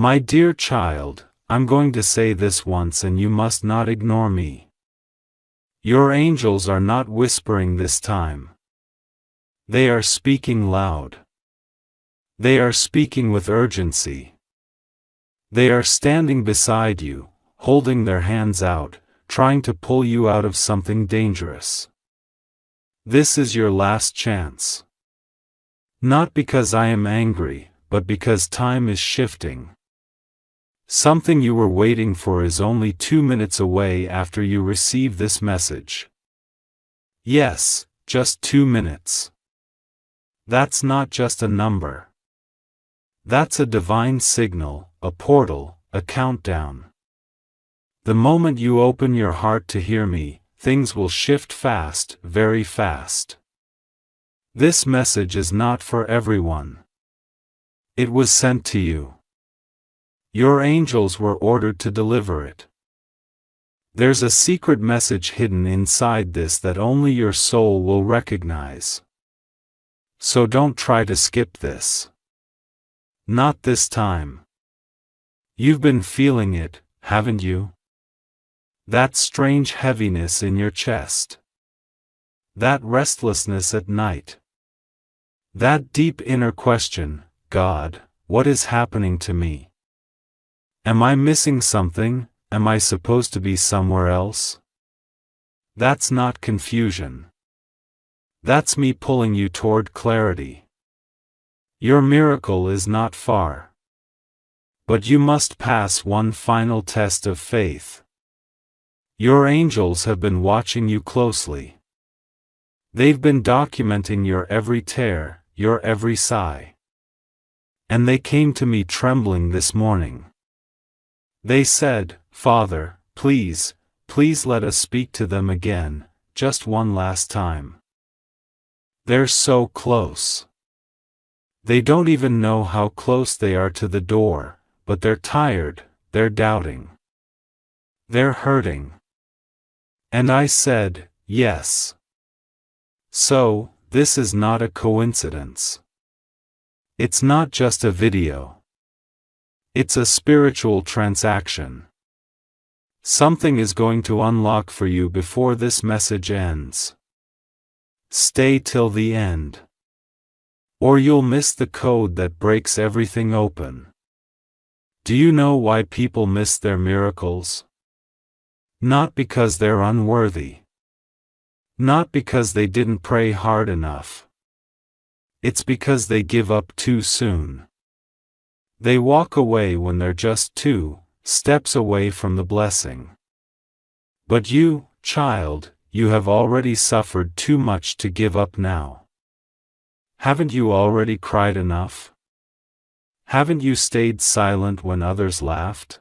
My dear child, I'm going to say this once and you must not ignore me. Your angels are not whispering this time. They are speaking loud. They are speaking with urgency. They are standing beside you, holding their hands out, trying to pull you out of something dangerous. This is your last chance. Not because I am angry, but because time is shifting. Something you were waiting for is only 2 minutes away after you receive this message. Yes, just 2 minutes. That's not just a number. That's a divine signal, a portal, a countdown. The moment you open your heart to hear me, things will shift fast, very fast. This message is not for everyone. It was sent to you. Your angels were ordered to deliver it. There's a secret message hidden inside this that only your soul will recognize. So don't try to skip this. Not this time. You've been feeling it, haven't you? That strange heaviness in your chest. That restlessness at night. That deep inner question, God, what is happening to me? Am I missing something? Am I supposed to be somewhere else? That's not confusion. That's me pulling you toward clarity. Your miracle is not far. But you must pass one final test of faith. Your angels have been watching you closely. They've been documenting your every tear, your every sigh. And they came to me trembling this morning. They said, Father, please, please let us speak to them again, just one last time. They're so close. They don't even know how close they are to the door, but they're tired, they're doubting. They're hurting. And I said, yes. So, this is not a coincidence. It's not just a video. It's a spiritual transaction. Something is going to unlock for you before this message ends. Stay till the end. Or you'll miss the code that breaks everything open. Do you know why people miss their miracles? Not because they're unworthy. Not because they didn't pray hard enough. It's because they give up too soon. They walk away when they're just 2 steps away from the blessing. But you, child, you have already suffered too much to give up now. Haven't you already cried enough? Haven't you stayed silent when others laughed?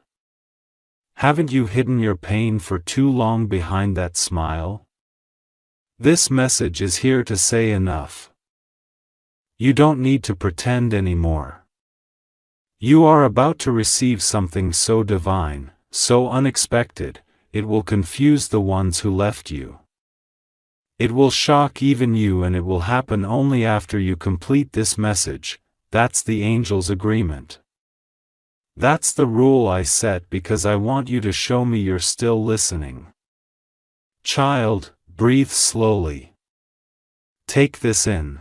Haven't you hidden your pain for too long behind that smile? This message is here to say enough. You don't need to pretend anymore. You are about to receive something so divine, so unexpected, it will confuse the ones who left you. It will shock even you, and it will happen only after you complete this message. That's the angel's agreement. That's the rule I set because I want you to show me you're still listening. Child, breathe slowly. Take this in.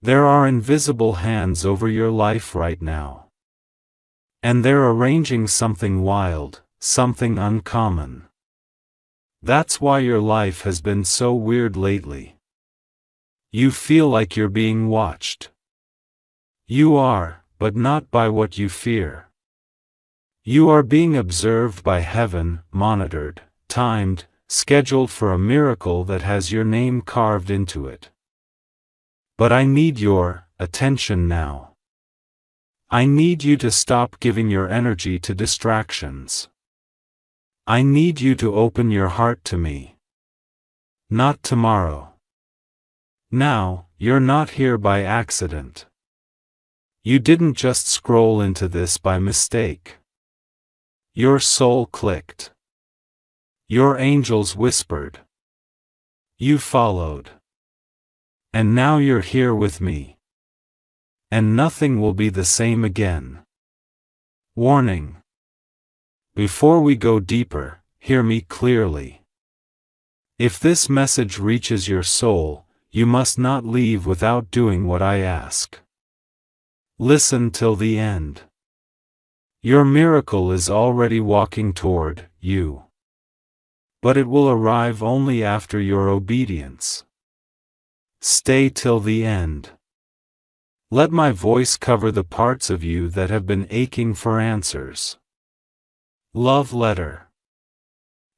There are invisible hands over your life right now. And they're arranging something wild, something uncommon. That's why your life has been so weird lately. You feel like you're being watched. You are, but not by what you fear. You are being observed by heaven, monitored, timed, scheduled for a miracle that has your name carved into it. But I need your attention now. I need you to stop giving your energy to distractions. I need you to open your heart to me. Not tomorrow. Now, you're not here by accident. You didn't just scroll into this by mistake. Your soul clicked. Your angels whispered. You followed. And now you're here with me. And nothing will be the same again. Warning. Before we go deeper, hear me clearly. If this message reaches your soul, you must not leave without doing what I ask. Listen till the end. Your miracle is already walking toward you. But it will arrive only after your obedience. Stay till the end. Let my voice cover the parts of you that have been aching for answers. Love letter.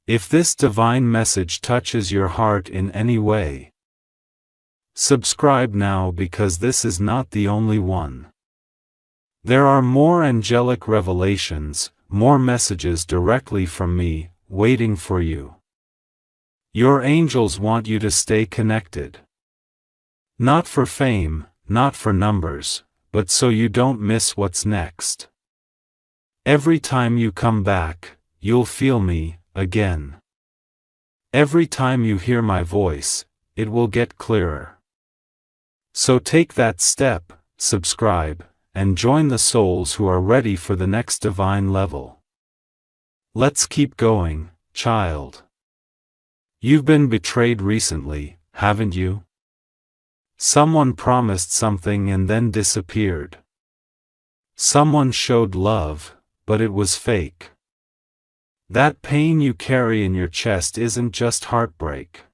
If this divine message touches your heart in any way, subscribe now, because this is not the only one. There are more angelic revelations, more messages directly from me, waiting for you. Your angels want you to stay connected. Not for fame, not for numbers, but so you don't miss what's next. Every time you come back, you'll feel me again. Every time you hear my voice, it will get clearer. So take that step, subscribe, and join the souls who are ready for the next divine level. Let's keep going, child. You've been betrayed recently, haven't you? Someone promised something and then disappeared. Someone showed love, but it was fake. That pain you carry in your chest isn't just heartbreak.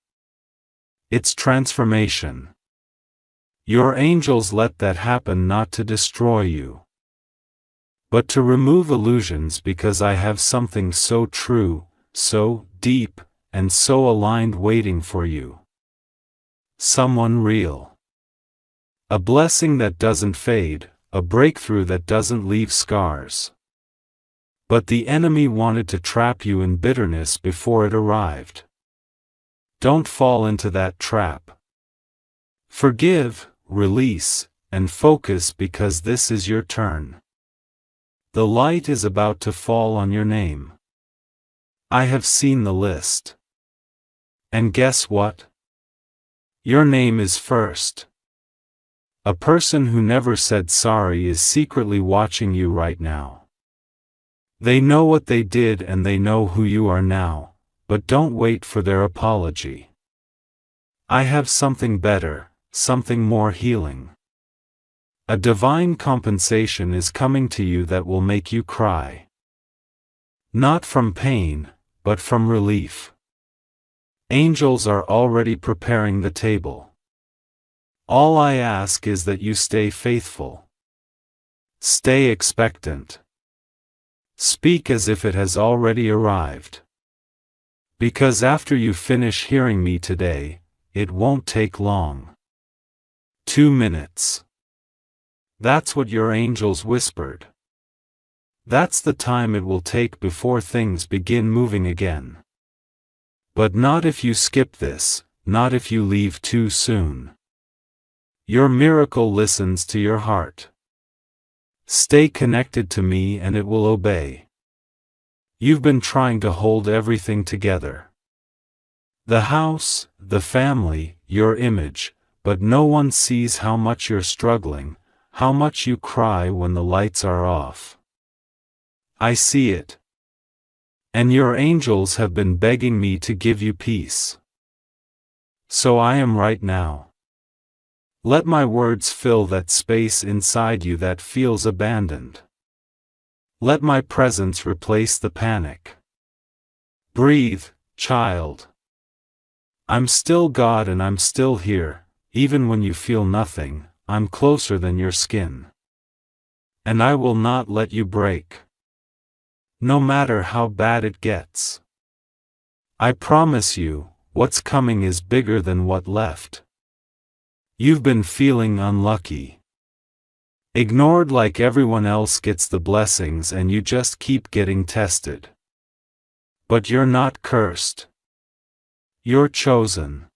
It's transformation. Your angels let that happen not to destroy you, but to remove illusions, because I have something so true, so deep, and so aligned waiting for you. Someone real. A blessing that doesn't fade, a breakthrough that doesn't leave scars. But the enemy wanted to trap you in bitterness before it arrived. Don't fall into that trap. Forgive, release, and focus, because this is your turn. The light is about to fall on your name. I have seen the list. And guess what? Your name is first. A person who never said sorry is secretly watching you right now. They know what they did and they know who you are now, but don't wait for their apology. I have something better, something more healing. A divine compensation is coming to you that will make you cry. Not from pain, but from relief. Angels are already preparing the table. All I ask is that you stay faithful. Stay expectant. Speak as if it has already arrived. Because after you finish hearing me today, it won't take long. 2 minutes. That's what your angels whispered. That's the time it will take before things begin moving again. But not if you skip this, not if you leave too soon. Your miracle listens to your heart. Stay connected to me and it will obey. You've been trying to hold everything together. The house, the family, your image, but no one sees how much you're struggling, how much you cry when the lights are off. I see it. And your angels have been begging me to give you peace. So I am right now. Let my words fill that space inside you that feels abandoned. Let my presence replace the panic. Breathe, child. I'm still God and I'm still here, even when you feel nothing, I'm closer than your skin. And I will not let you break. No matter how bad it gets. I promise you, what's coming is bigger than what left. You've been feeling unlucky. Ignored like everyone else gets the blessings and you just keep getting tested. But you're not cursed. You're chosen.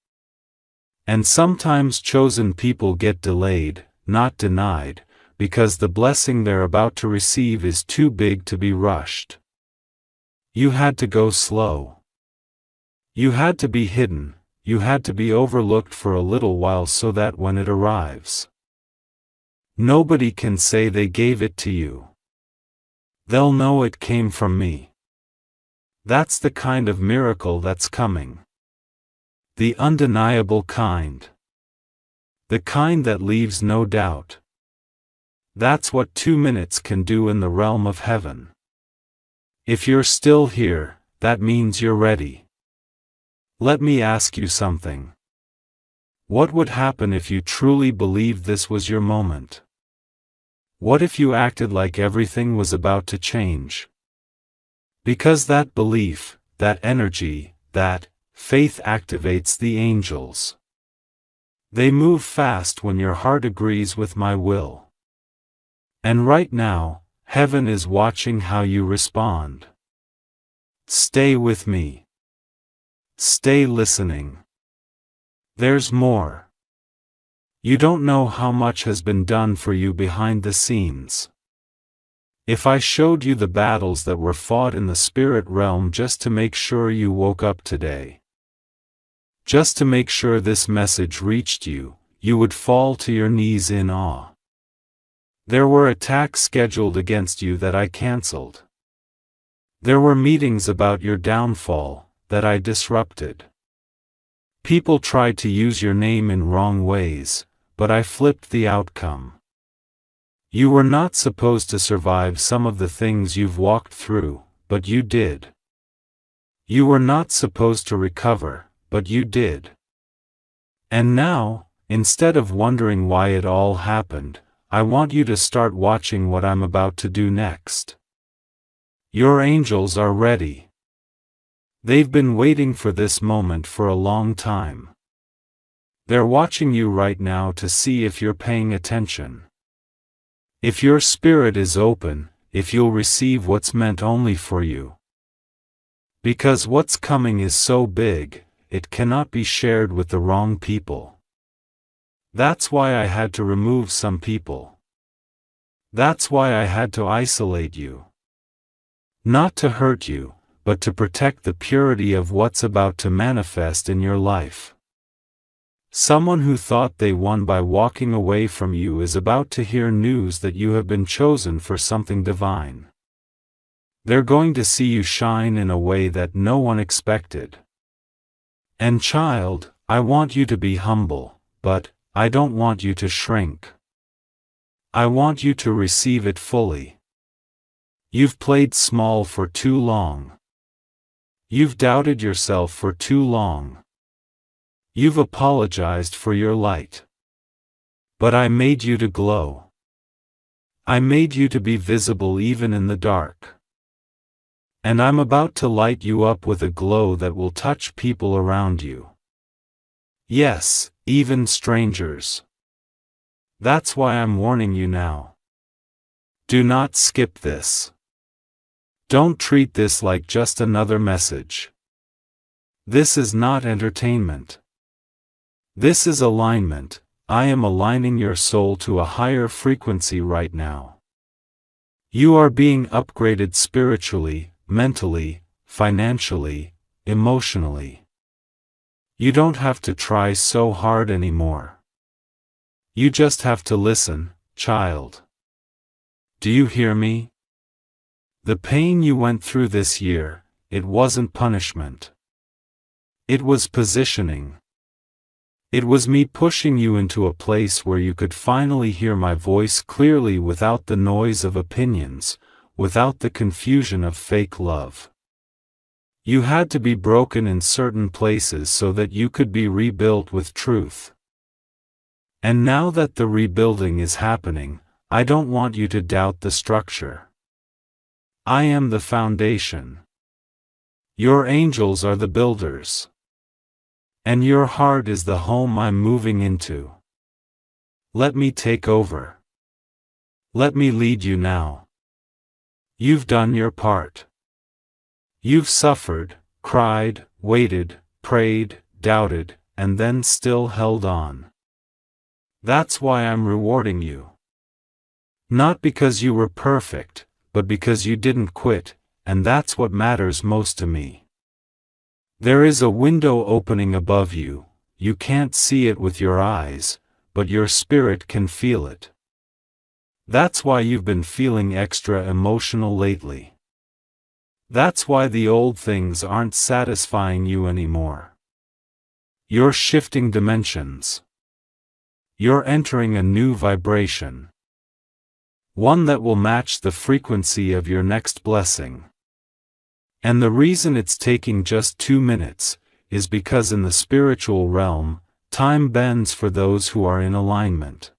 And sometimes chosen people get delayed, not denied, because the blessing they're about to receive is too big to be rushed. You had to go slow. You had to be hidden. You had to be overlooked for a little while so that when it arrives, nobody can say they gave it to you. They'll know it came from me. That's the kind of miracle that's coming. The undeniable kind. The kind that leaves no doubt. That's what 2 minutes can do in the realm of heaven. If you're still here, that means you're ready. Let me ask you something. What would happen if you truly believed this was your moment? What if you acted like everything was about to change? Because that belief, that energy, that faith activates the angels. They move fast when your heart agrees with my will. And right now, heaven is watching how you respond. Stay with me. Stay listening. There's more. You don't know how much has been done for you behind the scenes. If I showed you the battles that were fought in the spirit realm just to make sure you woke up today, just to make sure this message reached you, you would fall to your knees in awe. There were attacks scheduled against you that I canceled. There were meetings about your downfall that I disrupted. People tried to use your name in wrong ways, but I flipped the outcome. You were not supposed to survive some of the things you've walked through, but you did. You were not supposed to recover, but you did. And now, instead of wondering why it all happened, I want you to start watching what I'm about to do next. Your angels are ready. They've been waiting for this moment for a long time. They're watching you right now to see if you're paying attention. If your spirit is open, if you'll receive what's meant only for you. Because what's coming is so big, it cannot be shared with the wrong people. That's why I had to remove some people. That's why I had to isolate you. Not to hurt you, but to protect the purity of what's about to manifest in your life. Someone who thought they won by walking away from you is about to hear news that you have been chosen for something divine. They're going to see you shine in a way that no one expected. And child, I want you to be humble, but I don't want you to shrink. I want you to receive it fully. You've played small for too long. You've doubted yourself for too long. You've apologized for your light. But I made you to glow. I made you to be visible even in the dark. And I'm about to light you up with a glow that will touch people around you. Yes, even strangers. That's why I'm warning you now. Do not skip this. Don't treat this like just another message. This is not entertainment. This is alignment. I am aligning your soul to a higher frequency right now. You are being upgraded spiritually, mentally, financially, emotionally. You don't have to try so hard anymore. You just have to listen, child. Do you hear me? The pain you went through this year, it wasn't punishment. It was positioning. It was me pushing you into a place where you could finally hear my voice clearly without the noise of opinions, without the confusion of fake love. You had to be broken in certain places so that you could be rebuilt with truth. And now that the rebuilding is happening, I don't want you to doubt the structure. I am the foundation. Your angels are the builders. And your heart is the home I'm moving into. Let me take over. Let me lead you now. You've done your part. You've suffered, cried, waited, prayed, doubted, and then still held on. That's why I'm rewarding you. Not because you were perfect, but because you didn't quit, and that's what matters most to me. There is a window opening above you. You can't see it with your eyes, but your spirit can feel it. That's why you've been feeling extra emotional lately. That's why the old things aren't satisfying you anymore. You're shifting dimensions. You're entering a new vibration. One that will match the frequency of your next blessing. And the reason it's taking just 2 minutes is because in the spiritual realm, time bends for those who are in alignment.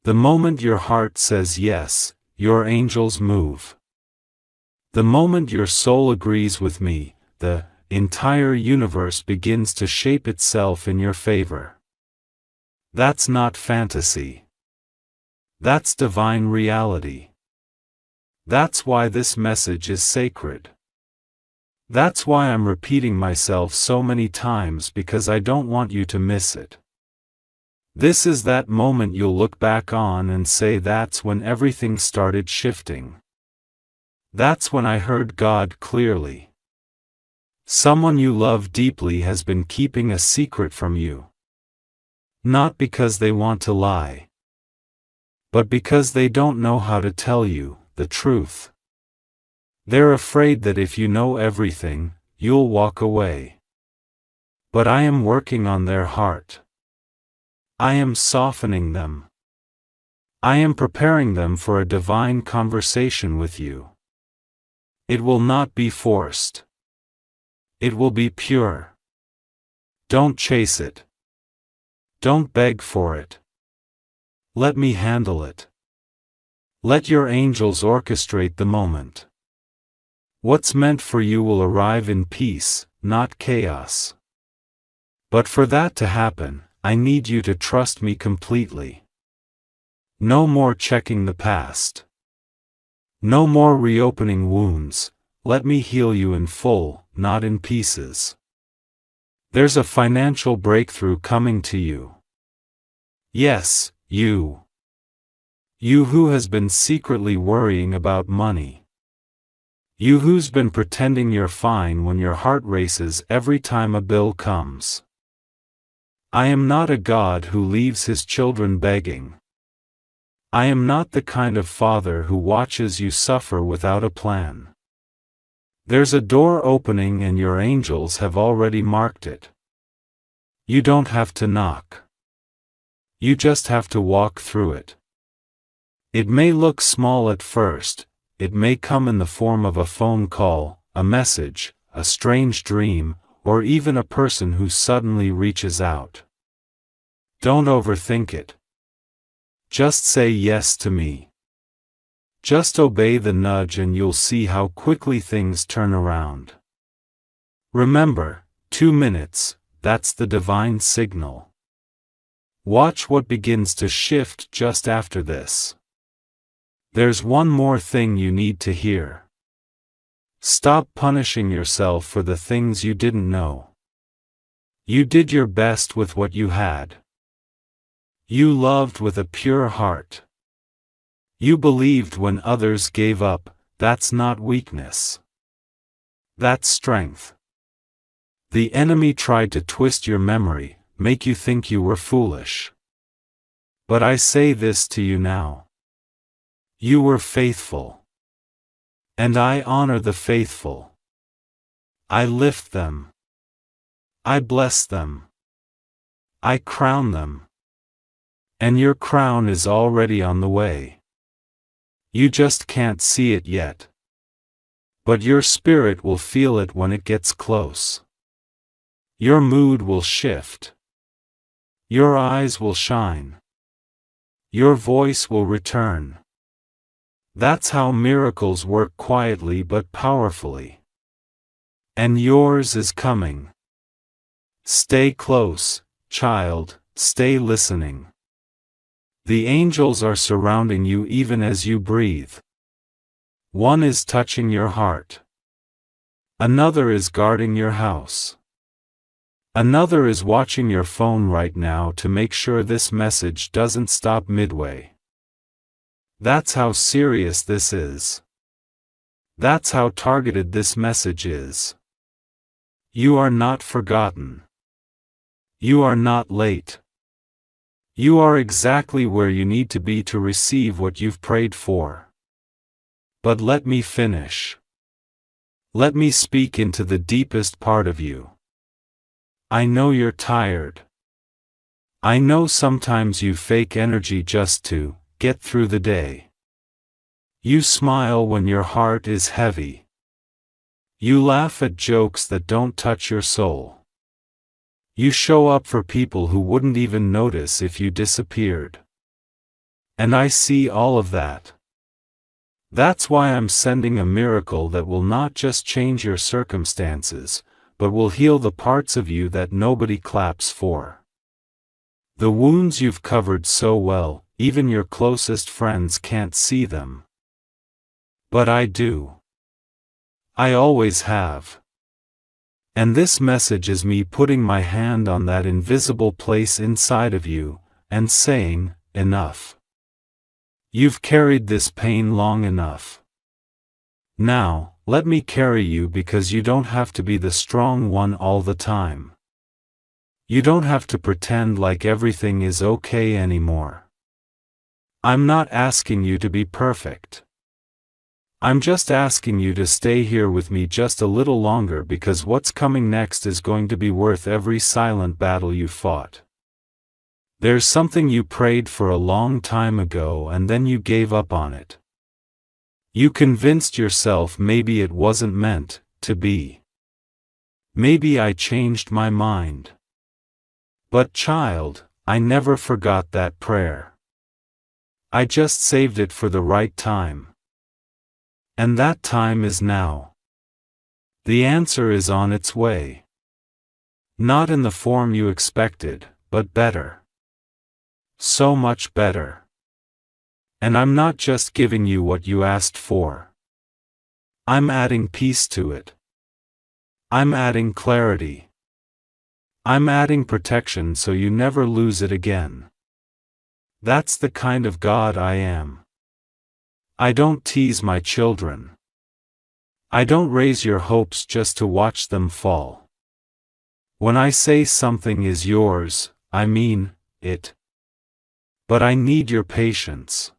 The moment your heart says yes, your angels move. The moment your soul agrees with me, the entire universe begins to shape itself in your favor. That's not fantasy. That's divine reality. That's why this message is sacred. That's why I'm repeating myself so many times, because I don't want you to miss it. This is that moment you'll look back on and say, that's when everything started shifting. That's when I heard God clearly. Someone you love deeply has been keeping a secret from you. Not because they want to lie, but because they don't know how to tell you the truth. They're afraid that if you know everything, you'll walk away. But I am working on their heart. I am softening them. I am preparing them for a divine conversation with you. It will not be forced. It will be pure. Don't chase it. Don't beg for it. Let me handle it. Let your angels orchestrate the moment. What's meant for you will arrive in peace, not chaos. But for that to happen, I need you to trust me completely. No more checking the past. No more reopening wounds. Let me heal you in full, not in pieces. There's a financial breakthrough coming to you. Yes, you. You who has been secretly worrying about money. You who's been pretending you're fine when your heart races every time a bill comes. I am not a God who leaves his children begging. I am not the kind of father who watches you suffer without a plan. There's a door opening and your angels have already marked it. You don't have to knock. You just have to walk through it. It may look small at first, it may come in the form of a phone call, a message, a strange dream, or even a person who suddenly reaches out. Don't overthink it. Just say yes to me. Just obey the nudge and you'll see how quickly things turn around. Remember, 2 minutes, that's the divine signal. Watch what begins to shift just after this. There's one more thing you need to hear. Stop punishing yourself for the things you didn't know. You did your best with what you had. You loved with a pure heart. You believed when others gave up. That's not weakness. That's strength. The enemy tried to twist your memory, make you think you were foolish. But I say this to you now. You were faithful. And I honor the faithful. I lift them. I bless them. I crown them. And your crown is already on the way. You just can't see it yet. But your spirit will feel it when it gets close. Your mood will shift. Your eyes will shine. Your voice will return. That's how miracles work, quietly but powerfully. And yours is coming. Stay close, child, stay listening. The angels are surrounding you even as you breathe. One is touching your heart. Another is guarding your house. Another is watching your phone right now to make sure this message doesn't stop midway. That's how serious this is. That's how targeted this message is. You are not forgotten. You are not late. You are exactly where you need to be to receive what you've prayed for. But let me finish. Let me speak into the deepest part of you. I know you're tired. I know sometimes you fake energy just to get through the day. You smile when your heart is heavy. You laugh at jokes that don't touch your soul. You show up for people who wouldn't even notice if you disappeared. And I see all of that. That's why I'm sending a miracle that will not just change your circumstances, but will heal the parts of you that nobody claps for. The wounds you've covered so well, even your closest friends can't see them. But I do. I always have. And this message is me putting my hand on that invisible place inside of you, and saying, enough. You've carried this pain long enough. Now, let me carry you because you don't have to be the strong one all the time. You don't have to pretend like everything is okay anymore. I'm not asking you to be perfect. I'm just asking you to stay here with me just a little longer because what's coming next is going to be worth every silent battle you fought. There's something you prayed for a long time ago and then you gave up on it. You convinced yourself maybe it wasn't meant to be. Maybe I changed my mind. But child, I never forgot that prayer. I just saved it for the right time. And that time is now. The answer is on its way. Not in the form you expected, but better. So much better. And I'm not just giving you what you asked for. I'm adding peace to it. I'm adding clarity. I'm adding protection so you never lose it again. That's the kind of God I am. I don't tease my children. I don't raise your hopes just to watch them fall. When I say something is yours, I mean it. But I need your patience.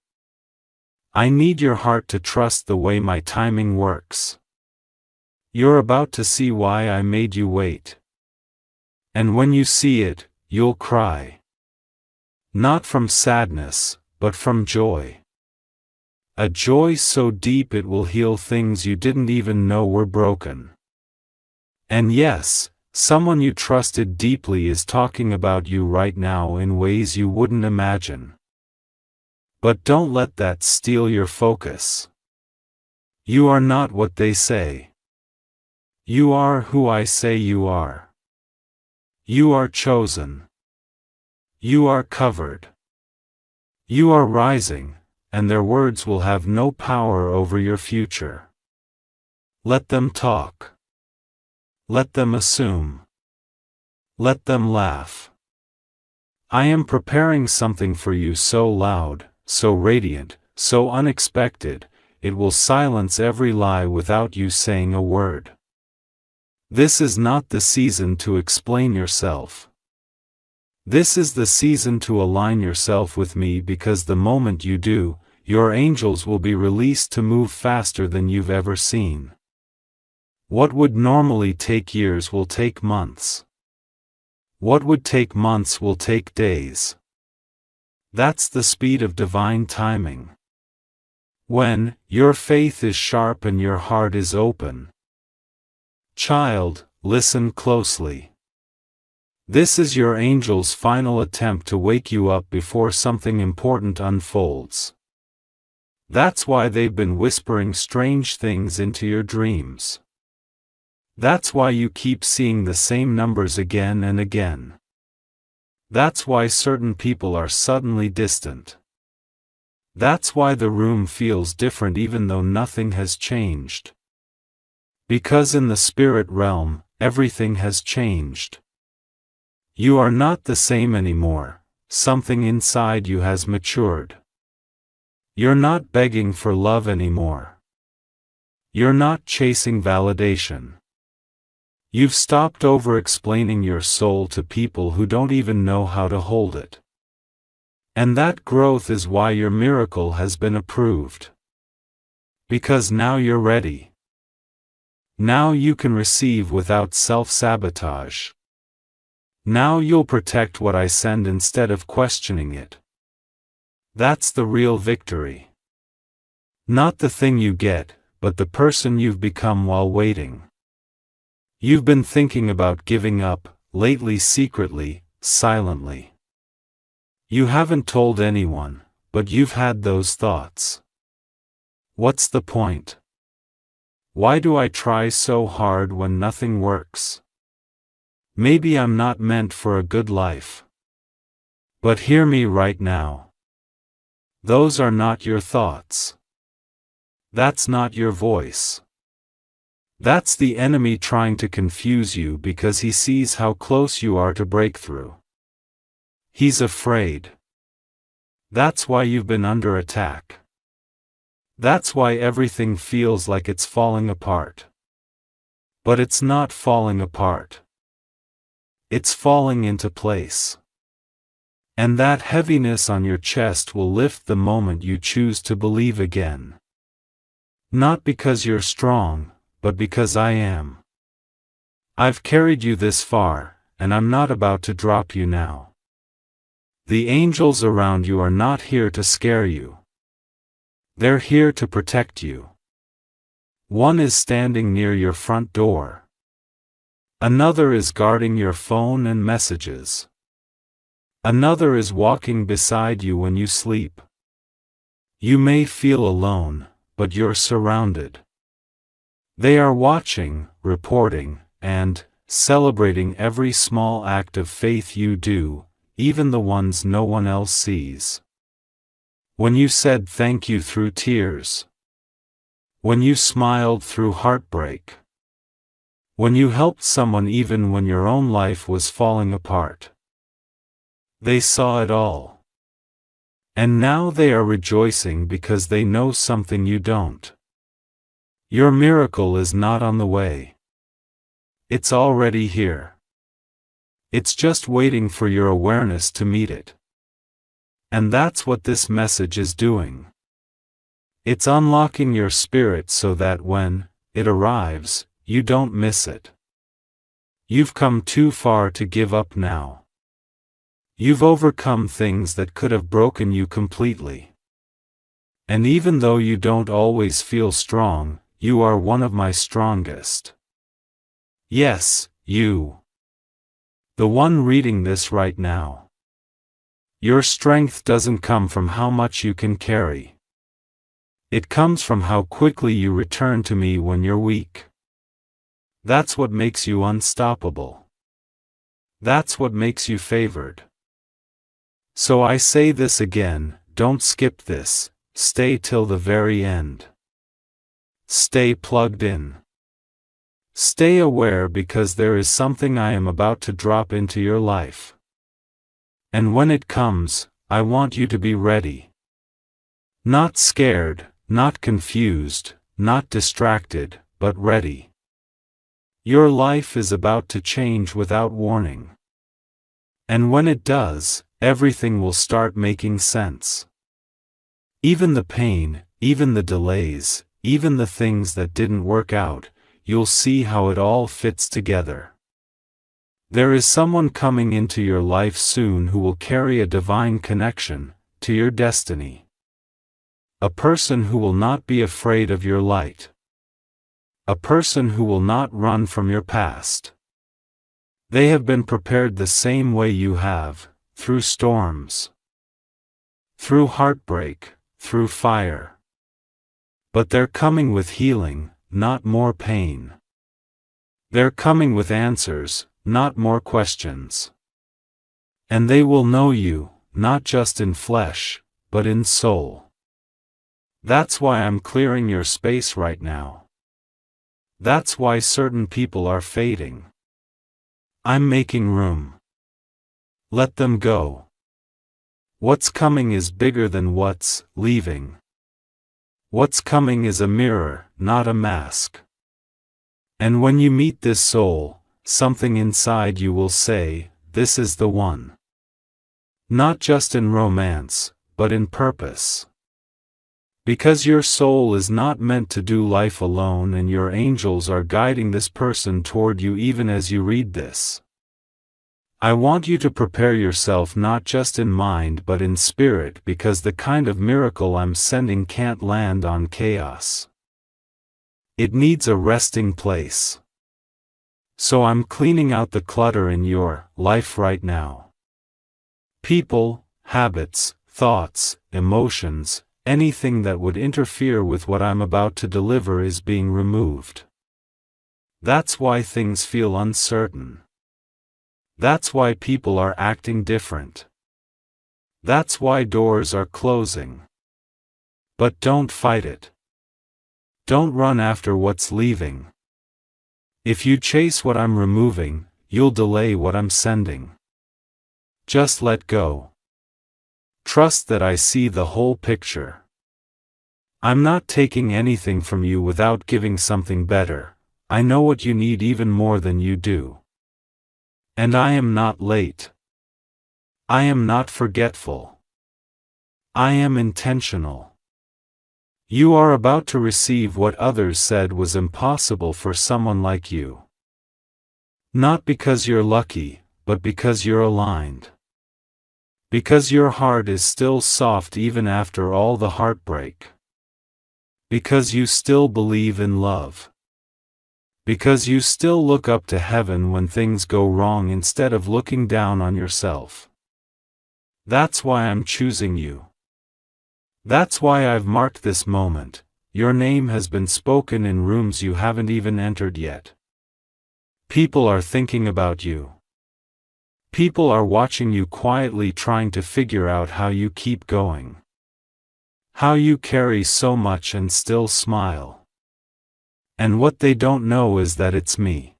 I need your heart to trust the way my timing works. You're about to see why I made you wait. And when you see it, you'll cry. Not from sadness, but from joy. A joy so deep it will heal things you didn't even know were broken. And yes, someone you trusted deeply is talking about you right now in ways you wouldn't imagine. But don't let that steal your focus. You are not what they say. You are who I say you are. You are chosen. You are covered. You are rising, and their words will have no power over your future. Let them talk. Let them assume. Let them laugh. I am preparing something for you so loud, so radiant, so unexpected, it will silence every lie without you saying a word. This is not the season to explain yourself. This is the season to align yourself with me because the moment you do, your angels will be released to move faster than you've ever seen. What would normally take years will take months. What would take months will take days. That's the speed of divine timing. When your faith is sharp and your heart is open. Child, listen closely. This is your angel's final attempt to wake you up before something important unfolds. That's why they've been whispering strange things into your dreams. That's why you keep seeing the same numbers again and again. That's why certain people are suddenly distant. That's why the room feels different even though nothing has changed. Because in the spirit realm, everything has changed. You are not the same anymore, something inside you has matured. You're not begging for love anymore. You're not chasing validation. You've stopped over-explaining your soul to people who don't even know how to hold it. And that growth is why your miracle has been approved. Because now you're ready. Now you can receive without self-sabotage. Now you'll protect what I send instead of questioning it. That's the real victory. Not the thing you get, but the person you've become while waiting. You've been thinking about giving up, lately secretly, silently. You haven't told anyone, but you've had those thoughts. What's the point? Why do I try so hard when nothing works? Maybe I'm not meant for a good life. But hear me right now. Those are not your thoughts. That's not your voice. That's the enemy trying to confuse you because he sees how close you are to breakthrough. He's afraid. That's why you've been under attack. That's why everything feels like it's falling apart. But it's not falling apart. It's falling into place. And that heaviness on your chest will lift the moment you choose to believe again. Not because you're strong, but because I am. I've carried you this far, and I'm not about to drop you now. The angels around you are not here to scare you. They're here to protect you. One is standing near your front door. Another is guarding your phone and messages. Another is walking beside you when you sleep. You may feel alone, but you're surrounded. They are watching, reporting, and celebrating every small act of faith you do, even the ones no one else sees. When you said thank you through tears. When you smiled through heartbreak. When you helped someone even when your own life was falling apart. They saw it all. And now they are rejoicing because they know something you don't. Your miracle is not on the way. It's already here. It's just waiting for your awareness to meet it. And that's what this message is doing. It's unlocking your spirit so that when it arrives, you don't miss it. You've come too far to give up now. You've overcome things that could have broken you completely. And even though you don't always feel strong, you are one of my strongest. Yes, you. The one reading this right now. Your strength doesn't come from how much you can carry. It comes from how quickly you return to me when you're weak. That's what makes you unstoppable. That's what makes you favored. So I say this again, don't skip this, stay till the very end. Stay plugged in. Stay aware because there is something I am about to drop into your life. And when it comes, I want you to be ready. Not scared, not confused, not distracted, but ready. Your life is about to change without warning. And when it does, everything will start making sense. Even the pain, even the delays, even the things that didn't work out, you'll see how it all fits together. There is someone coming into your life soon who will carry a divine connection to your destiny. A person who will not be afraid of your light. A person who will not run from your past. They have been prepared the same way you have, through storms. Through heartbreak, through fire. But they're coming with healing, not more pain. They're coming with answers, not more questions. And they will know you, not just in flesh, but in soul. That's why I'm clearing your space right now. That's why certain people are fading. I'm making room. Let them go. What's coming is bigger than what's leaving. What's coming is a mirror, not a mask. And when you meet this soul, something inside you will say, this is the one. Not just in romance, but in purpose. Because your soul is not meant to do life alone, and your angels are guiding this person toward you even as you read this. I want you to prepare yourself not just in mind but in spirit, because the kind of miracle I'm sending can't land on chaos. It needs a resting place. So I'm cleaning out the clutter in your life right now. People, habits, thoughts, emotions, anything that would interfere with what I'm about to deliver is being removed. That's why things feel uncertain. That's why people are acting different. That's why doors are closing. But don't fight it. Don't run after what's leaving. If you chase what I'm removing, you'll delay what I'm sending. Just let go. Trust that I see the whole picture. I'm not taking anything from you without giving something better. I know what you need even more than you do. And I am not late. I am not forgetful. I am intentional. You are about to receive what others said was impossible for someone like you. Not because you're lucky, but because you're aligned. Because your heart is still soft even after all the heartbreak. Because you still believe in love. Because you still look up to heaven when things go wrong instead of looking down on yourself. That's why I'm choosing you. That's why I've marked this moment. Your name has been spoken in rooms you haven't even entered yet. People are thinking about you. People are watching you quietly, trying to figure out how you keep going. How you carry so much and still smile. And what they don't know is that it's me.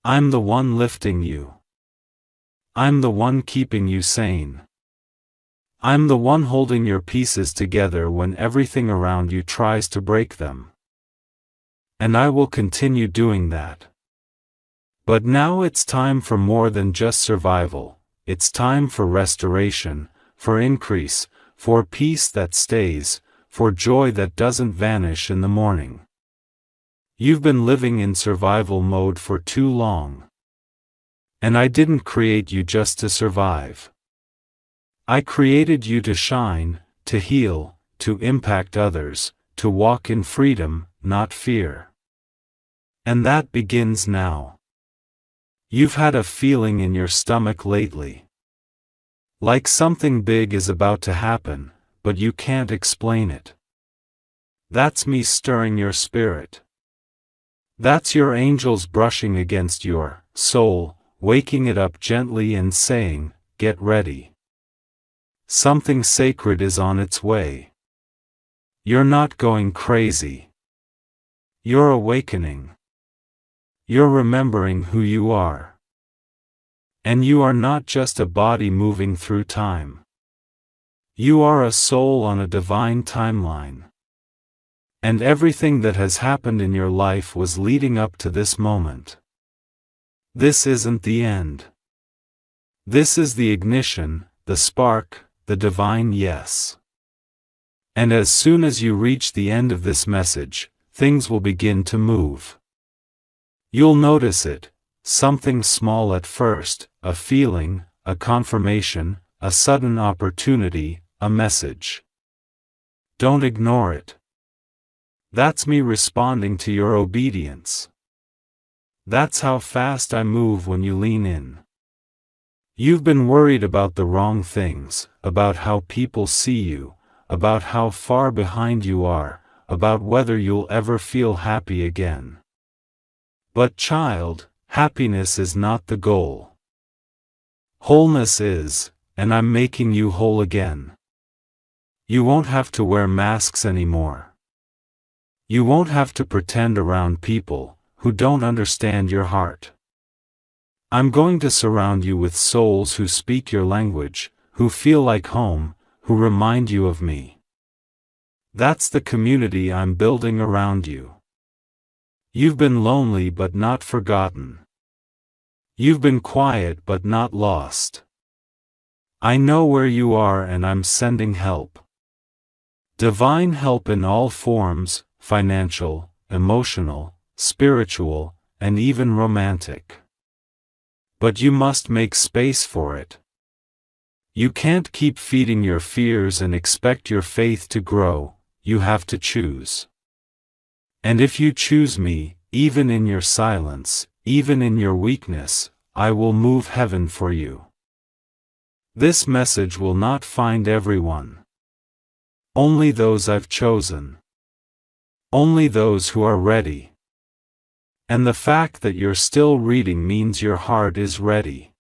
I'm the one lifting you. I'm the one keeping you sane. I'm the one holding your pieces together when everything around you tries to break them. And I will continue doing that. But now it's time for more than just survival. It's time for restoration, for increase, for peace that stays, for joy that doesn't vanish in the morning. You've been living in survival mode for too long. And I didn't create you just to survive. I created you to shine, to heal, to impact others, to walk in freedom, not fear. And that begins now. You've had a feeling in your stomach lately. Like something big is about to happen, but you can't explain it. That's me stirring your spirit. That's your angels brushing against your soul, waking it up gently and saying, "Get ready. Something sacred is on its way." You're not going crazy. You're awakening. You're remembering who you are. And you are not just a body moving through time. You are a soul on a divine timeline. And everything that has happened in your life was leading up to this moment. This isn't the end. This is the ignition, the spark, the divine yes. And as soon as you reach the end of this message, things will begin to move. You'll notice it, something small at first, a feeling, a confirmation, a sudden opportunity, a message. Don't ignore it. That's me responding to your obedience. That's how fast I move when you lean in. You've been worried about the wrong things, about how people see you, about how far behind you are, about whether you'll ever feel happy again. But child, happiness is not the goal. Wholeness is, and I'm making you whole again. You won't have to wear masks anymore. You won't have to pretend around people who don't understand your heart. I'm going to surround you with souls who speak your language, who feel like home, who remind you of me. That's the community I'm building around you. You've been lonely but not forgotten. You've been quiet but not lost. I know where you are and I'm sending help. Divine help in all forms, financial, emotional, spiritual, and even romantic. But you must make space for it. You can't keep feeding your fears and expect your faith to grow, you have to choose. And if you choose me, even in your silence, even in your weakness, I will move heaven for you. This message will not find everyone. Only those I've chosen. Only those who are ready. And the fact that you're still reading means your heart is ready.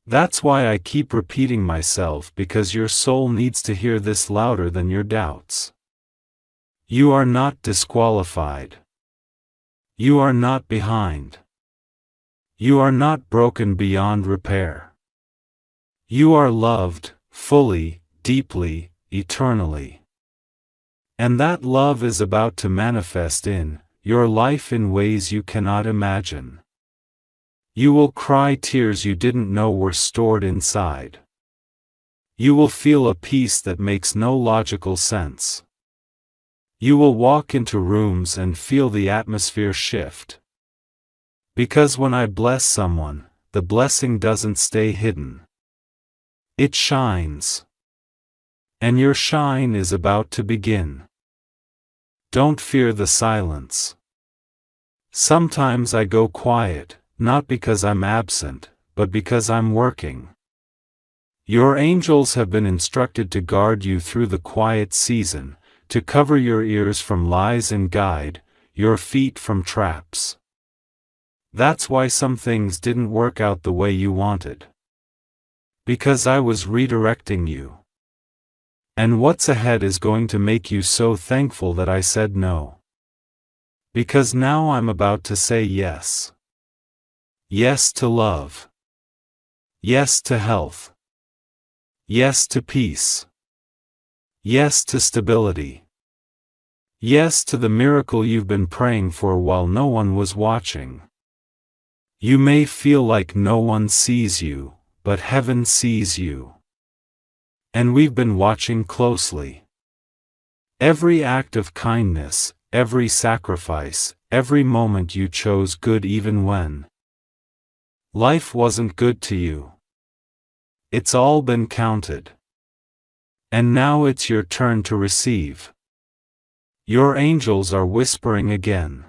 That's why I keep repeating myself, because your soul needs to hear this louder than your doubts. You are not disqualified. You are not behind. You are not broken beyond repair. You are loved, fully, deeply, eternally. And that love is about to manifest in your life in ways you cannot imagine. You will cry tears you didn't know were stored inside. You will feel a peace that makes no logical sense. You will walk into rooms and feel the atmosphere shift. Because when I bless someone, the blessing doesn't stay hidden. It shines. And your shine is about to begin. Don't fear the silence. Sometimes I go quiet, not because I'm absent, but because I'm working. Your angels have been instructed to guard you through the quiet season, to cover your ears from lies and guide your feet from traps. That's why some things didn't work out the way you wanted. Because I was redirecting you. And what's ahead is going to make you so thankful that I said no. Because now I'm about to say yes. Yes to love. Yes to health. Yes to peace. Yes to stability. Yes to the miracle you've been praying for while no one was watching. You may feel like no one sees you, but heaven sees you. And we've been watching closely. Every act of kindness, every sacrifice, every moment you chose good even when life wasn't good to you. It's all been counted. And now it's your turn to receive. Your angels are whispering again.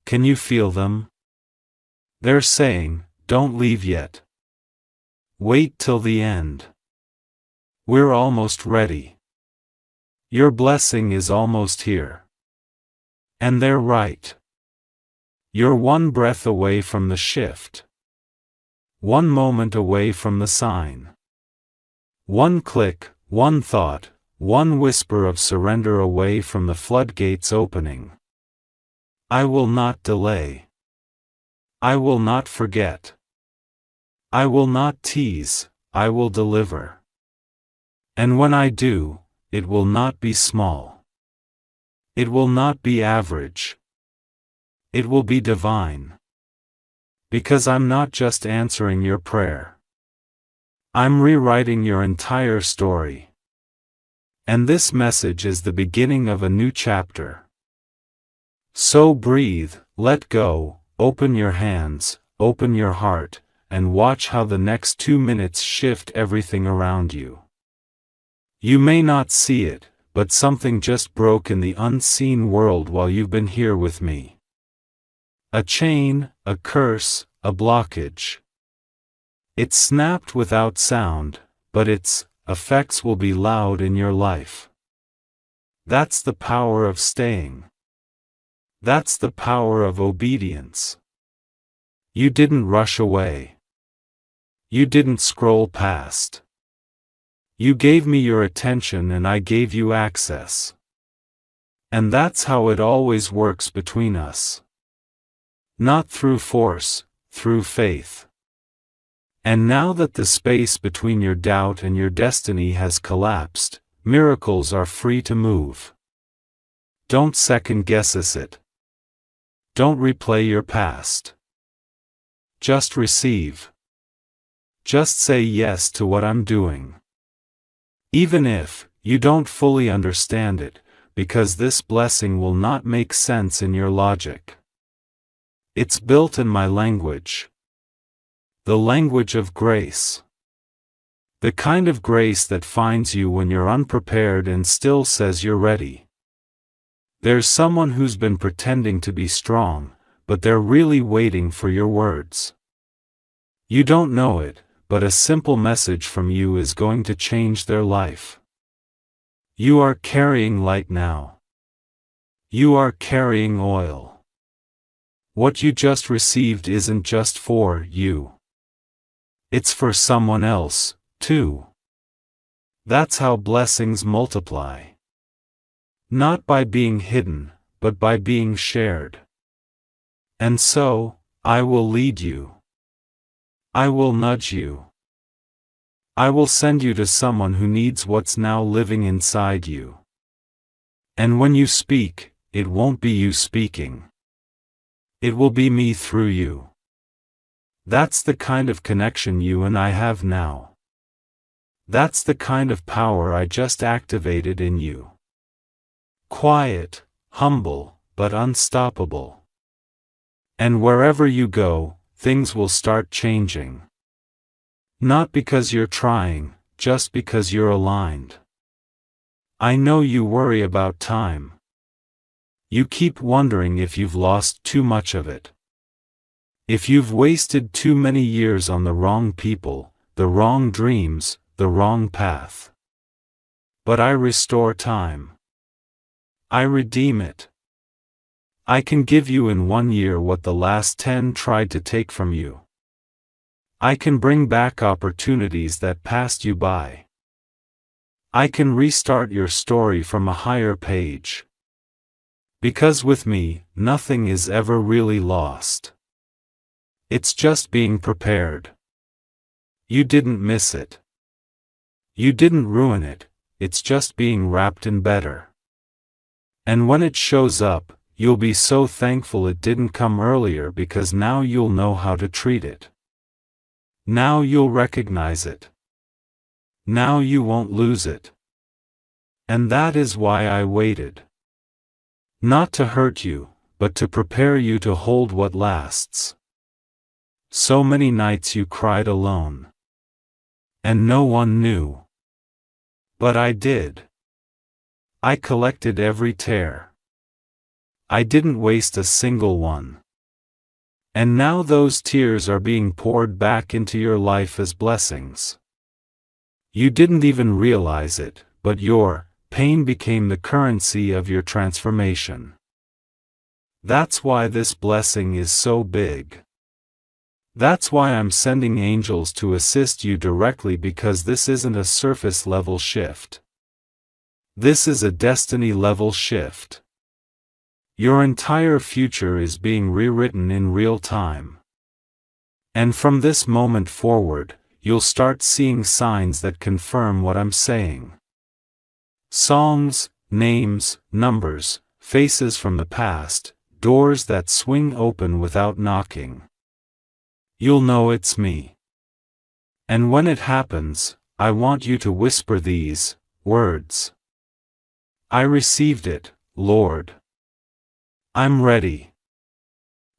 Can you feel them? They're saying, don't leave yet. Wait till the end. We're almost ready. Your blessing is almost here. And they're right. You're one breath away from the shift. One moment away from the sign. One click, one thought, one whisper of surrender away from the floodgates opening. I will not delay. I will not forget. I will not tease, I will deliver. And when I do, it will not be small. It will not be average. It will be divine. Because I'm not just answering your prayer. I'm rewriting your entire story. And this message is the beginning of a new chapter. So breathe, let go, open your hands, open your heart, and watch how the next 2 minutes shift everything around you. You may not see it, but something just broke in the unseen world while you've been here with me. A chain, a curse, a blockage. It snapped without sound, but its effects will be loud in your life. That's the power of staying. That's the power of obedience. You didn't rush away. You didn't scroll past. You gave me your attention and I gave you access. And that's how it always works between us. Not through force, through faith. And now that the space between your doubt and your destiny has collapsed, miracles are free to move. Don't second-guess it. Don't replay your past. Just receive. just say yes to what I'm doing. Even if you don't fully understand it, because this blessing will not make sense in your logic. It's built in my language. The language of grace. The kind of grace that finds you when you're unprepared and still says you're ready. There's someone who's been pretending to be strong, but they're really waiting for your words. You don't know it, but a simple message from you is going to change their life. You are carrying light now. You are carrying oil. What you just received isn't just for you. It's for someone else, too. That's how blessings multiply. Not by being hidden, but by being shared. And so, I will lead you. I will nudge you. I will send you to someone who needs what's now living inside you. And when you speak, it won't be you speaking. It will be me through you. That's the kind of connection you and I have now. That's the kind of power I just activated in you. Quiet, humble, but unstoppable. And wherever you go, things will start changing. Not because you're trying, just because you're aligned. I know you worry about time. You keep wondering if you've lost too much of it. If you've wasted too many years on the wrong people, the wrong dreams, the wrong path. But I restore time. I redeem it. I can give you in 1 year what the last 10 tried to take from you. I can bring back opportunities that passed you by. I can restart your story from a higher page. Because with me, nothing is ever really lost. It's just being prepared. You didn't miss it. You didn't ruin it, it's just being wrapped in better. And when it shows up, you'll be so thankful it didn't come earlier because now you'll know how to treat it. Now you'll recognize it. Now you won't lose it. And that is why I waited. Not to hurt you, but to prepare you to hold what lasts. So many nights you cried alone. And no one knew. But I did. I collected every tear. I didn't waste a single one. And now those tears are being poured back into your life as blessings. You didn't even realize it, but your pain became the currency of your transformation. That's why this blessing is so big. That's why I'm sending angels to assist you directly, because this isn't a surface level shift. This is a destiny level shift. Your entire future is being rewritten in real time. And from this moment forward, you'll start seeing signs that confirm what I'm saying. Songs, names, numbers, faces from the past, doors that swing open without knocking. You'll know it's me. And when it happens, I want you to whisper these words. I received it, Lord. I'm ready.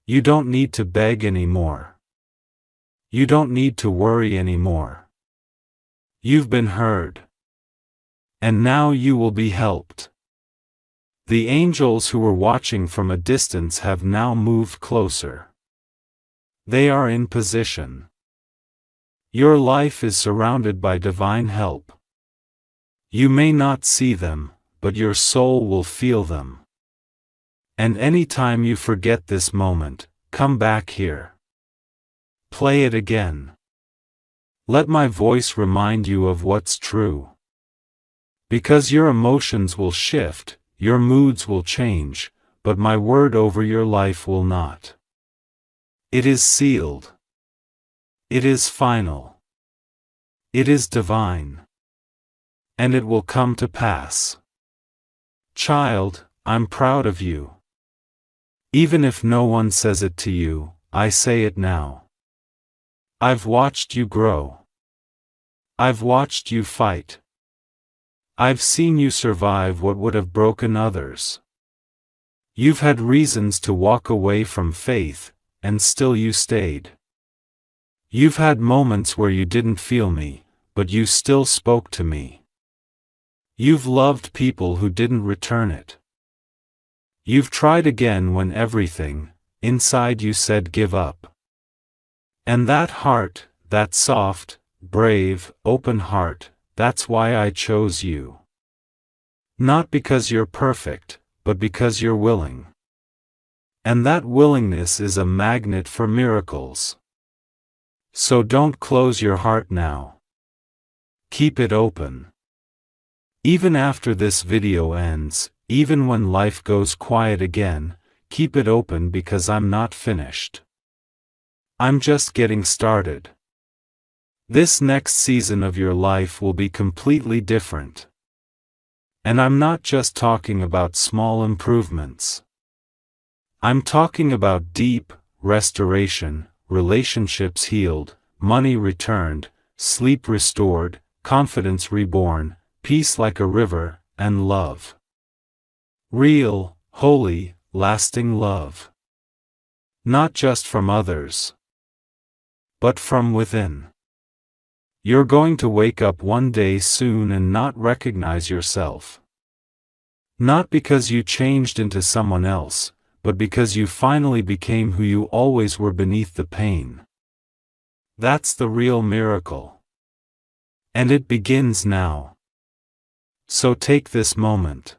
You don't need to beg anymore. You don't need to worry anymore. You've been heard. And now you will be helped. The angels who were watching from a distance have now moved closer. They are in position. Your life is surrounded by divine help. You may not see them, but your soul will feel them. And anytime you forget this moment, come back here. Play it again. Let my voice remind you of what's true. Because your emotions will shift, your moods will change, but my word over your life will not. It is sealed. It is final. It is divine. And it will come to pass. Child, I'm proud of you. Even if no one says it to you, I say it now. I've watched you grow. I've watched you fight. I've seen you survive what would have broken others. You've had reasons to walk away from faith, and still you stayed. You've had moments where you didn't feel me, but you still spoke to me. You've loved people who didn't return it. You've tried again when everything inside you said give up. And that heart, that soft, brave, open heart, that's why I chose you. Not because you're perfect, but because you're willing. And that willingness is a magnet for miracles. So don't close your heart now. Keep it open. Even after this video ends, even when life goes quiet again, keep it open because I'm not finished. I'm just getting started. This next season of your life will be completely different. And I'm not just talking about small improvements. I'm talking about deep restoration, relationships healed, money returned, sleep restored, confidence reborn, peace like a river, and love. Real, holy, lasting love. Not just from others, but from within. You're going to wake up one day soon and not recognize yourself. Not because you changed into someone else, but because you finally became who you always were beneath the pain. That's the real miracle. And it begins now. So take this moment.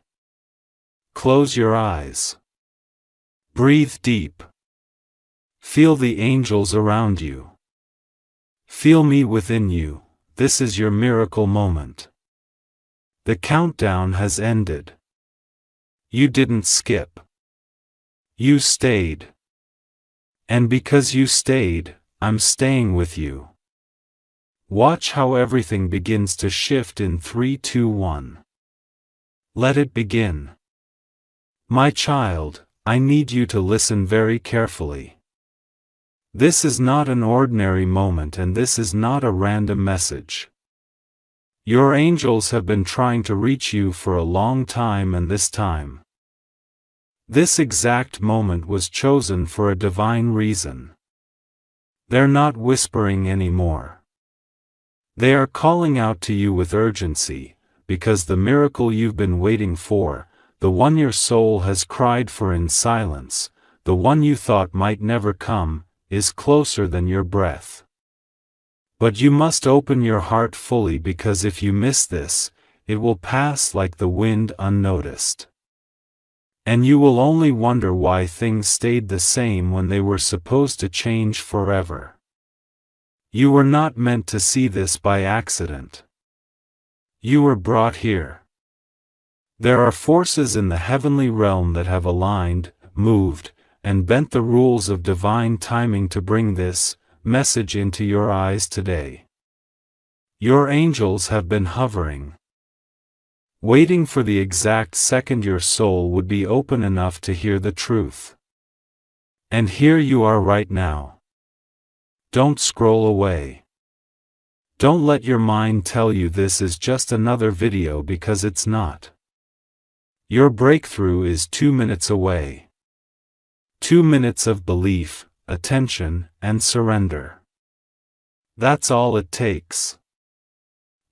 Close your eyes. Breathe deep. Feel the angels around you. Feel me within you. This is your miracle moment. The countdown has ended. You didn't skip. You stayed. And because you stayed, I'm staying with you. Watch how everything begins to shift in 3, 2, 1. Let it begin. My child, I need you to listen very carefully. This is not an ordinary moment and this is not a random message. Your angels have been trying to reach you for a long time, and this exact moment was chosen for a divine reason. They're not whispering anymore. They are calling out to you with urgency, because the miracle you've been waiting for, the one your soul has cried for in silence, the one you thought might never come, is closer than your breath. But you must open your heart fully, because if you miss this, it will pass like the wind unnoticed. And you will only wonder why things stayed the same when they were supposed to change forever. You were not meant to see this by accident. You were brought here. There are forces in the heavenly realm that have aligned, moved, and bent the rules of divine timing to bring this message into your eyes today. Your angels have been hovering, waiting for the exact second your soul would be open enough to hear the truth. And here you are right now. Don't scroll away. Don't let your mind tell you this is just another video, because it's not. Your breakthrough is 2 minutes away. 2 minutes of belief, attention, and surrender. That's all it takes.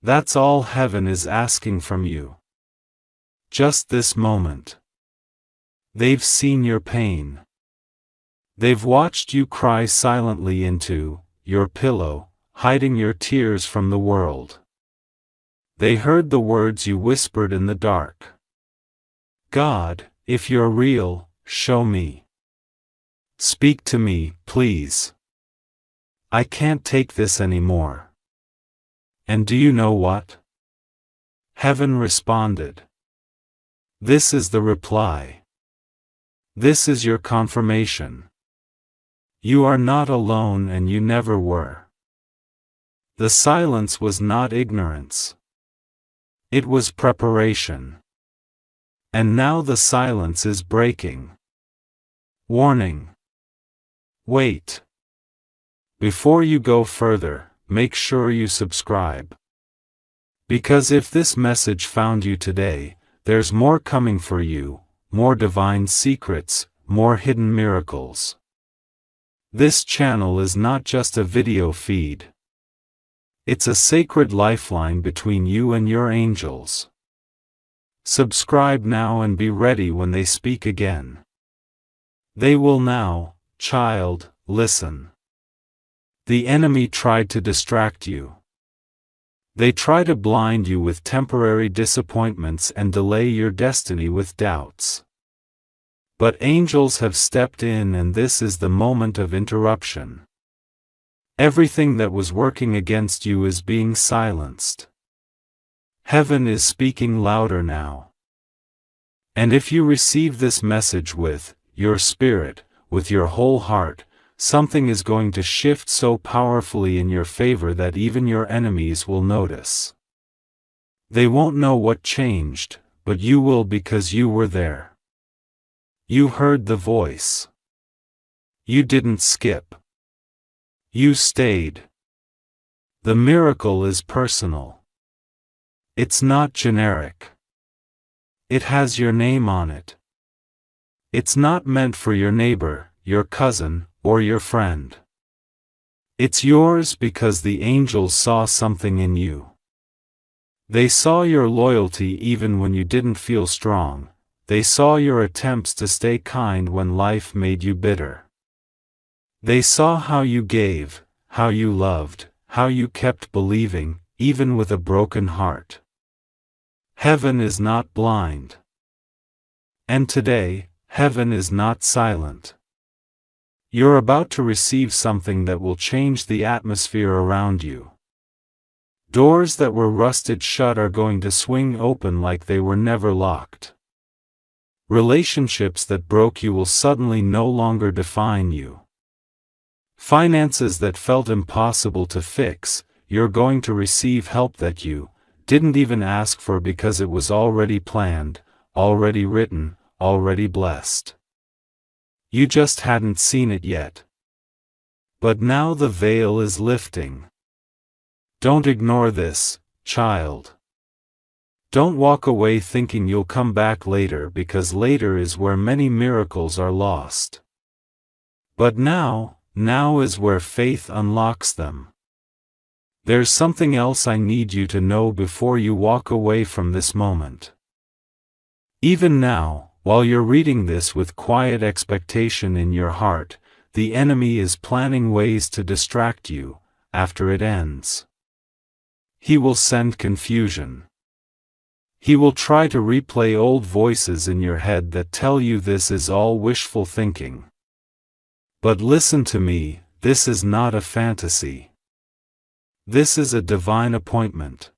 That's all heaven is asking from you. Just this moment. They've seen your pain. They've watched you cry silently into your pillow, hiding your tears from the world. They heard the words you whispered in the dark. God, if you're real, show me. Speak to me, please. I can't take this anymore. And do you know what? Heaven responded. This is the reply. This is your confirmation. You are not alone, and you never were. The silence was not ignorance. It was preparation. And now the silence is breaking. Warning. Wait. Before you go further, make sure you subscribe. Because if this message found you today, there's more coming for you, more divine secrets, more hidden miracles. This channel is not just a video feed. It's a sacred lifeline between you and your angels. Subscribe now and be ready when they speak again. They will now, child, listen. The enemy tried to distract you. They try to blind you with temporary disappointments and delay your destiny with doubts. But angels have stepped in, and this is the moment of interruption. Everything that was working against you is being silenced. Heaven is speaking louder now. And if you receive this message with your spirit, with your whole heart, something is going to shift so powerfully in your favor that even your enemies will notice. They won't know what changed, but you will, because you were there. You heard the voice. You didn't skip. You stayed. The miracle is personal. It's not generic. It has your name on it. It's not meant for your neighbor, your cousin, or your friend. It's yours because the angels saw something in you. They saw your loyalty even when you didn't feel strong. They saw your attempts to stay kind when life made you bitter. They saw how you gave, how you loved, how you kept believing, even with a broken heart. Heaven is not blind. And today, heaven is not silent. You're about to receive something that will change the atmosphere around you. Doors that were rusted shut are going to swing open like they were never locked. Relationships that broke you will suddenly no longer define you. Finances that felt impossible to fix, you're going to receive help that you didn't even ask for because it was already planned, already written, already blessed. You just hadn't seen it yet. But now the veil is lifting. Don't ignore this, child. Don't walk away thinking you'll come back later, because later is where many miracles are lost. But now is where faith unlocks them. There's something else I need you to know before you walk away from this moment. Even now, while you're reading this with quiet expectation in your heart, the enemy is planning ways to distract you after it ends. He will send confusion. He will try to replay old voices in your head that tell you this is all wishful thinking. But listen to me, this is not a fantasy. This is a divine appointment.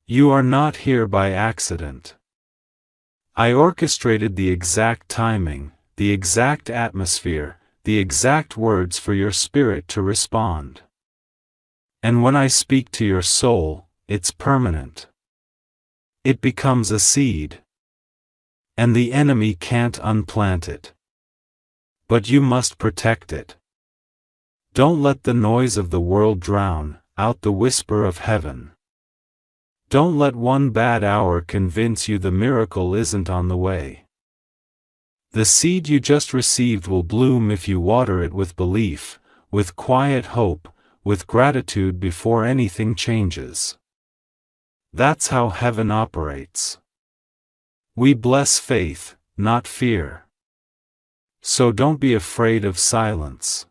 You are not here by accident. I orchestrated the exact timing, the exact atmosphere, the exact words for your spirit to respond. And when I speak to your soul, it's permanent. It becomes a seed. And the enemy can't unplant it. But you must protect it. Don't let the noise of the world drown out the whisper of heaven. Don't let one bad hour convince you the miracle isn't on the way. The seed you just received will bloom if you water it with belief, with quiet hope, with gratitude before anything changes. That's how heaven operates. We bless faith, not fear. So don't be afraid of silence.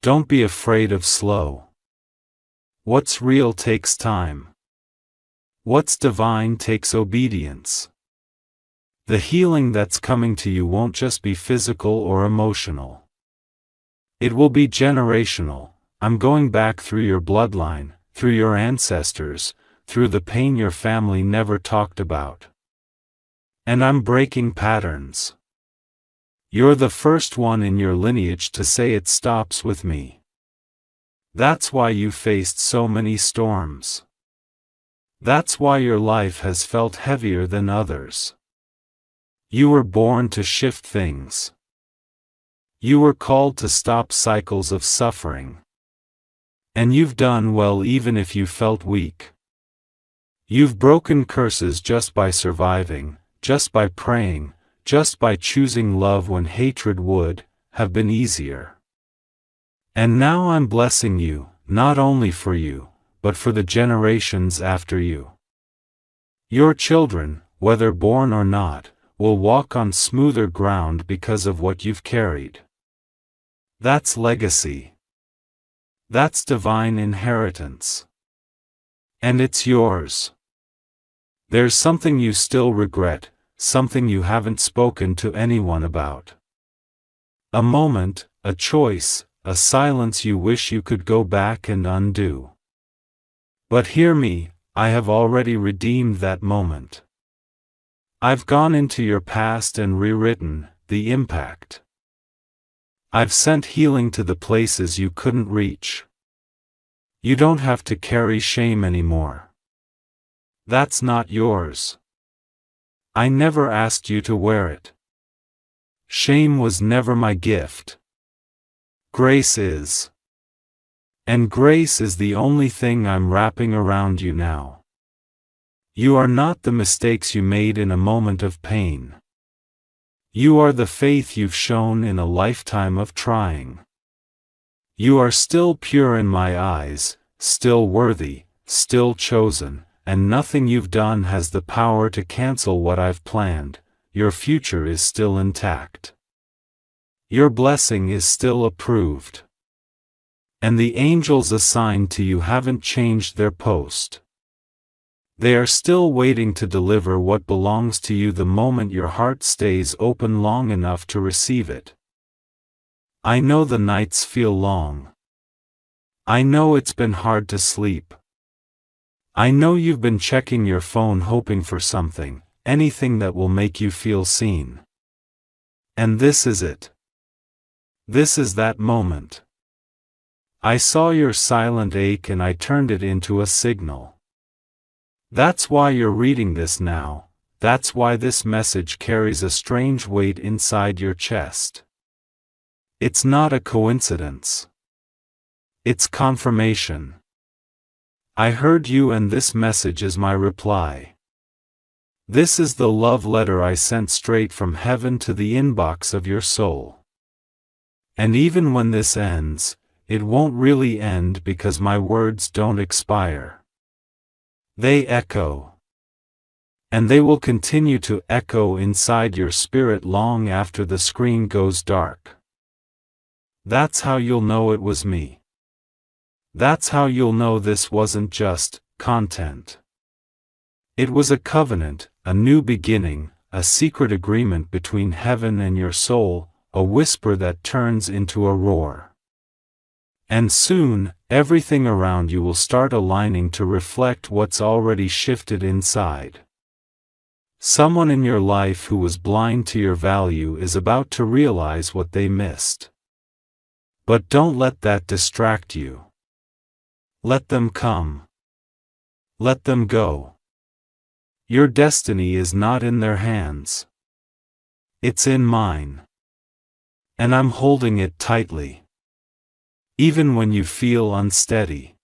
Don't be afraid of slow. What's real takes time. What's divine takes obedience. The healing that's coming to you won't just be physical or emotional. It will be generational. I'm going back through your bloodline, through your ancestors, through the pain your family never talked about. And I'm breaking patterns. You're the first one in your lineage to say it stops with me. That's why you faced so many storms. That's why your life has felt heavier than others. You were born to shift things. You were called to stop cycles of suffering. And you've done well even if you felt weak. You've broken curses just by surviving, just by praying, just by choosing love when hatred would have been easier. And now I'm blessing you, not only for you, but for the generations after you. Your children, whether born or not, will walk on smoother ground because of what you've carried. That's legacy. That's divine inheritance. And it's yours. There's something you still regret, something you haven't spoken to anyone about. A moment, a choice, a silence you wish you could go back and undo. But hear me, I have already redeemed that moment. I've gone into your past and rewritten the impact. I've sent healing to the places you couldn't reach. You don't have to carry shame anymore. That's not yours. I never asked you to wear it. Shame was never my gift. Grace is. And grace is the only thing I'm wrapping around you now. You are not the mistakes you made in a moment of pain. You are the faith you've shown in a lifetime of trying. You are still pure in my eyes, still worthy, still chosen, and nothing you've done has the power to cancel what I've planned. Your future is still intact. Your blessing is still approved. And the angels assigned to you haven't changed their post. They are still waiting to deliver what belongs to you the moment your heart stays open long enough to receive it. I know the nights feel long. I know it's been hard to sleep. I know you've been checking your phone hoping for something, anything that will make you feel seen. And this is it. This is that moment. I saw your silent ache and I turned it into a signal. That's why you're reading this now, that's why this message carries a strange weight inside your chest. It's not a coincidence. It's confirmation. I heard you and this message is my reply. This is the love letter I sent straight from heaven to the inbox of your soul. And even when this ends, it won't really end because my words don't expire. They echo. And they will continue to echo inside your spirit long after the screen goes dark. That's how you'll know it was me. That's how you'll know this wasn't just content. It was a covenant, a new beginning, a secret agreement between heaven and your soul, a whisper that turns into a roar. And soon, everything around you will start aligning to reflect what's already shifted inside. Someone in your life who was blind to your value is about to realize what they missed. But don't let that distract you. Let them come. Let them go. Your destiny is not in their hands. It's in mine. And I'm holding it tightly. Even when you feel unsteady.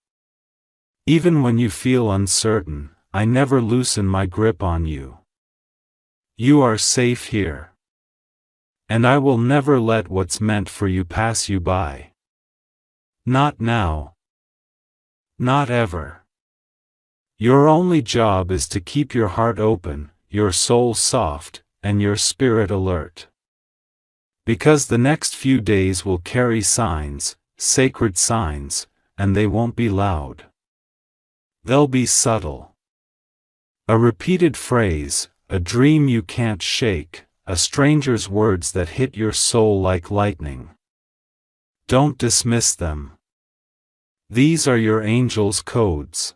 Even when you feel uncertain, I never loosen my grip on you. You are safe here. And I will never let what's meant for you pass you by. Not now. Not ever. Your only job is to keep your heart open, your soul soft, and your spirit alert. Because the next few days will carry signs, sacred signs, and they won't be loud. They'll be subtle. A repeated phrase, a dream you can't shake, a stranger's words that hit your soul like lightning. Don't dismiss them. These are your angels' codes.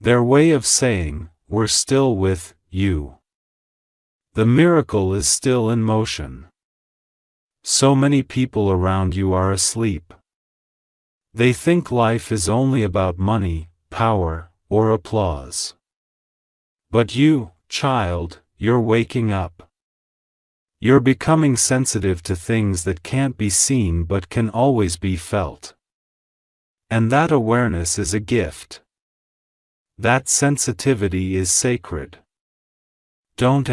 Their way of saying, we're still with you. The miracle is still in motion. So many people around you are asleep. They think life is only about money, power, or applause. But you, child, you're waking up. You're becoming sensitive to things that can't be seen but can always be felt. And that awareness is a gift. That sensitivity is sacred. Don't